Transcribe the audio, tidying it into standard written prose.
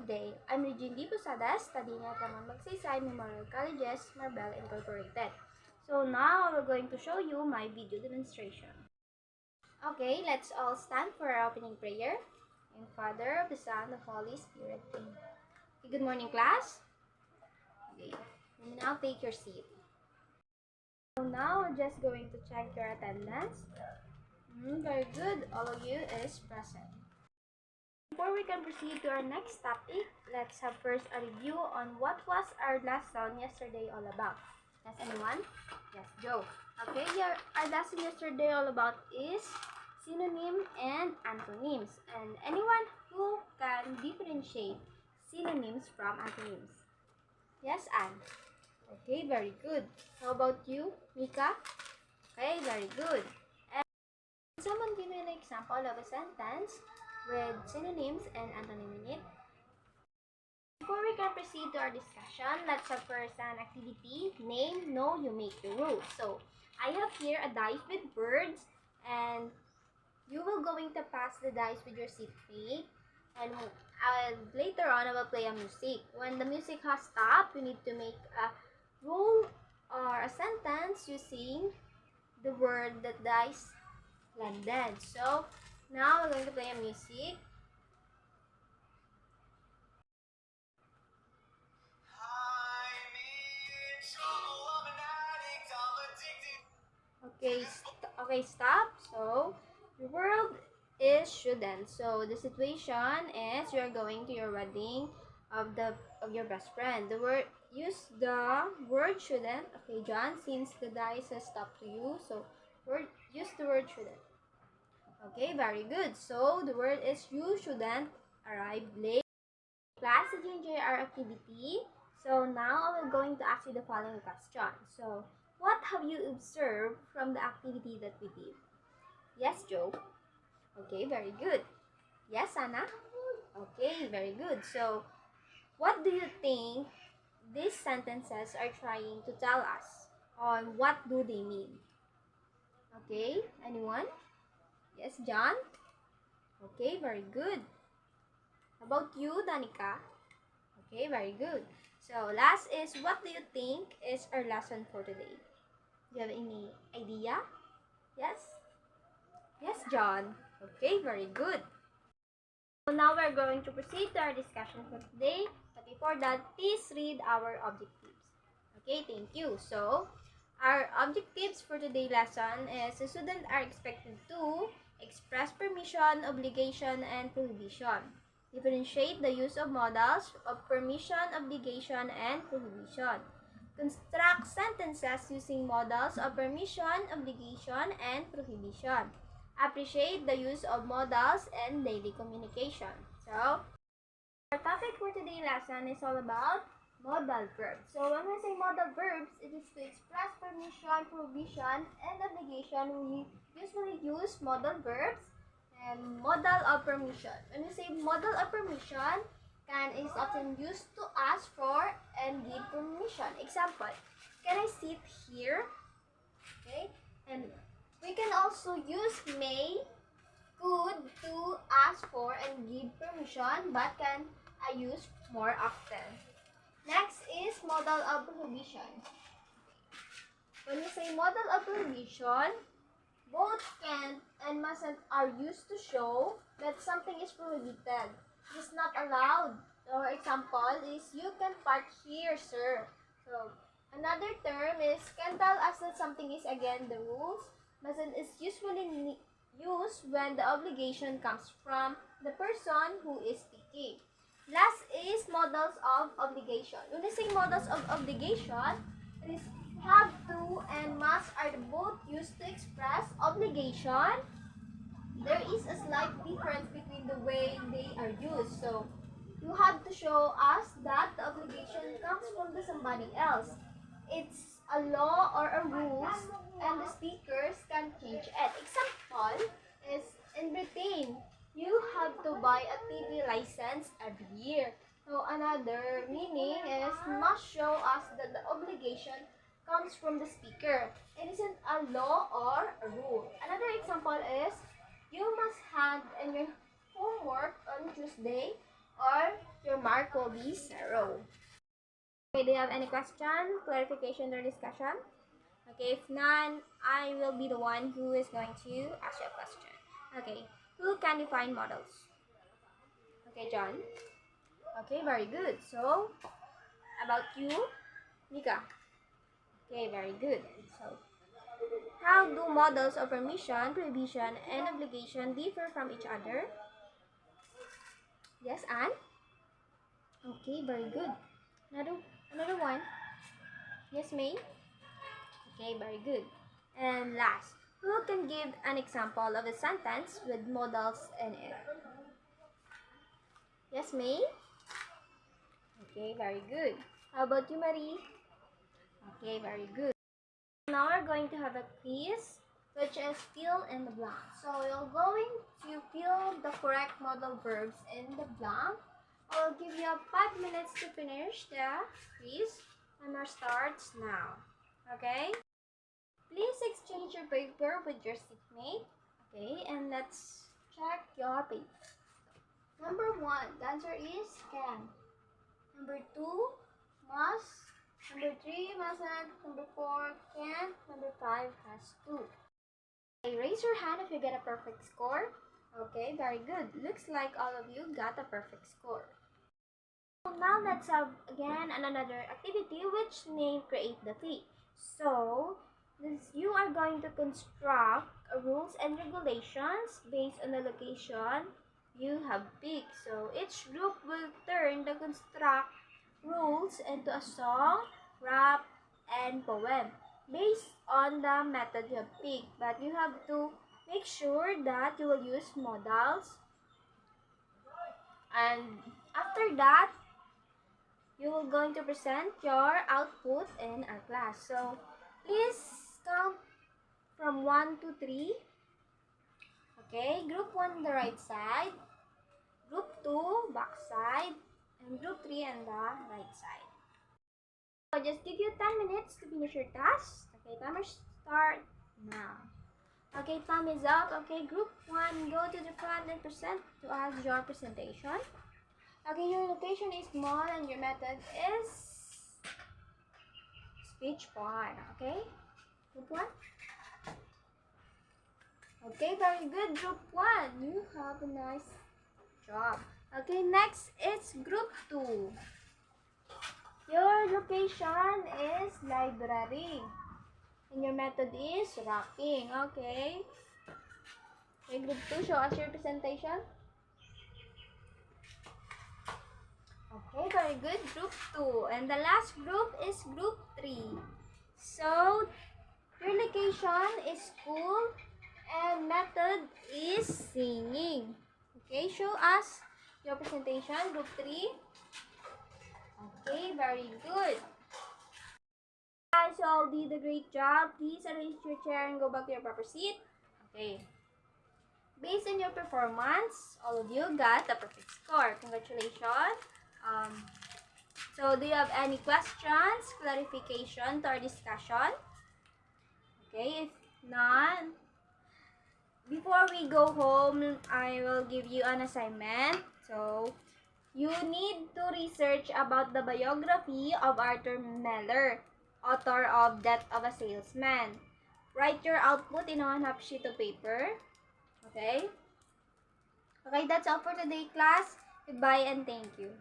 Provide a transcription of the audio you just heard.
day. I'm Rigen Posadas, studying at Ramon Magsaysay Memorial Colleges, Marbella Incorporated. So now we're going to show you my video demonstration. Okay, let's all stand for our opening prayer. In Father, of the Son, of the Holy Spirit. Amen. Okay, good morning, class. Okay, you now take your seat. So now we're just going to check your attendance. Very good, all of you is present. Before we can proceed to our next topic, let's have first a review on what was our lesson yesterday all about. Yes, anyone? Yes, Joe. Okay, our lesson yesterday all about is synonym and antonyms. And anyone who can differentiate synonyms from antonyms? Yes, Anne. Okay, very good. How about you, Mika? Okay, very good. And someone give me an example of a sentence with synonyms and antonym in it. Before we can proceed to our discussion, let's have first an activity. Name, know, you make the rules. So, I have here a dice with words, and you will going to pass the dice with your seatmate, and later on I will play a music. When the music has stopped, you need to make a rule or a sentence using the word that dice landed. So, now we're going to play a music. Okay, stop. So, the word is shouldn't. So, the situation is you're going to your wedding of your best friend. Use the word shouldn't. Okay, John, since the dice has stopped to you, so use the word shouldn't. Okay, very good. So, the word is you shouldn't arrive late. Class, did you enjoy our activity? So, now I'm going to ask you the following question. So, what have you observed from the activity that we did? Yes, Joe. Okay, very good. Yes, Anna. Okay, very good. So, what do you think these sentences are trying to tell us? Or what do they mean? Okay, anyone? Yes, John? Okay, very good. How about you, Danica? Okay, very good. So, last is, what do you think is our lesson for today? Do you have any idea? Yes? Yes, John. Okay, very good. So, now we're going to proceed to our discussion for today. But before that, please read our objectives. Okay, thank you. So, our objectives for today's lesson is the students are expected to express permission, obligation, and prohibition. Differentiate the use of modals of permission, obligation, and prohibition. Construct sentences using modals of permission, obligation, and prohibition. Appreciate the use of modals and daily communication. So, our topic for today's lesson is all about modal verbs. So, when we say modal verbs, it is to express permission, prohibition, and obligation. We usually use modal verbs and modal of permission. When we say modal of permission, is often used to ask for and give permission. Example, can I sit here? Okay, and we can also use may, could to ask for and give permission, but can I use more often. Next is modal of prohibition. When we say modal of prohibition, both can and mustn't are used to show that something is prohibited. It is not allowed. For example is, you can park here, sir. So, another term is, can tell us that something is against the rules. Mustn't is usually used when the obligation comes from the person who is speaking. Last is modals of obligation. When we say modals of obligation, it is have to and must are both used to express obligation. There is a slight difference between the way they are used. So, you have to show us that the obligation comes from somebody else. It's a law or a rules, and the speakers can change it. Example is, in Britain, you have to buy a TV license every year. So, another meaning is, must show us that the obligation comes from the speaker. It isn't a law or a rule. Another example is, you must hand in your homework on Tuesday, or your mark will be 0. Okay, do you have any question, clarification, or discussion? Okay, if none, I will be the one who is going to ask you a question. Okay, who can define models? Okay, John. Okay, very good. So, about you, Nika. Okay, very good. So, how do models of permission, prohibition, and obligation differ from each other? Yes, Anne? Okay, very good. Another one. Yes, May? Okay, very good. And last, who can give an example of a sentence with modals in it? Yes, May? Okay, very good. How about you, Marie? Okay, very good. Now we're going to have a quiz, which is fill in the blank. So you're going to fill the correct modal verbs in the blank. I'll give you 5 minutes to finish the quiz. Timer starts now. Okay? Please exchange your paper with your seatmate. Okay, and let's check your paper. Number 1, the answer is can. Number 2, must. Number 3, mustn't. Number 4, can't. Number 5, has to. Okay, raise your hand if you get a perfect score. Okay, very good. Looks like all of you got a perfect score. So now let's have again another activity which name create the fee. So you are going to construct rules and regulations based on the location you have picked. So each group will turn the construct rules into a song, rap, and poem based on the method you have picked. But you have to make sure that you will use modals. And after that, you are going to present your output in our class. So please count from 1 to 3. Okay, group 1 on the right side, group 2 back side, and group 3 on the right side. I'll just give you 10 minutes to finish your task. Okay, timer start now. Okay, time is up. Okay, group 1, go to the front and present to us your presentation. Okay, your location is small and your method is speech part. Okay, group 1. Okay, very good, group 1. You have a nice job. Okay, next is group 2. Your location is library. And your method is rapping. Okay. Okay, group 2, show us your presentation. Okay, very good, group 2. And the last group is group 3. So, your location is school and method is singing. Okay, show us your presentation, group 3. Okay, very good. Guys, you all did a great job. Please arrange your chair and go back to your proper seat. Okay. Based on your performance, all of you got the perfect score. Congratulations. So, do you have any questions, clarification to our discussion? Okay, if none, before we go home, I will give you an assignment. So, you need to research about the biography of Arthur Miller, author of Death of a Salesman. Write your output in a 1/2 sheet of paper. Okay? Okay, that's all for today, class. Goodbye and thank you.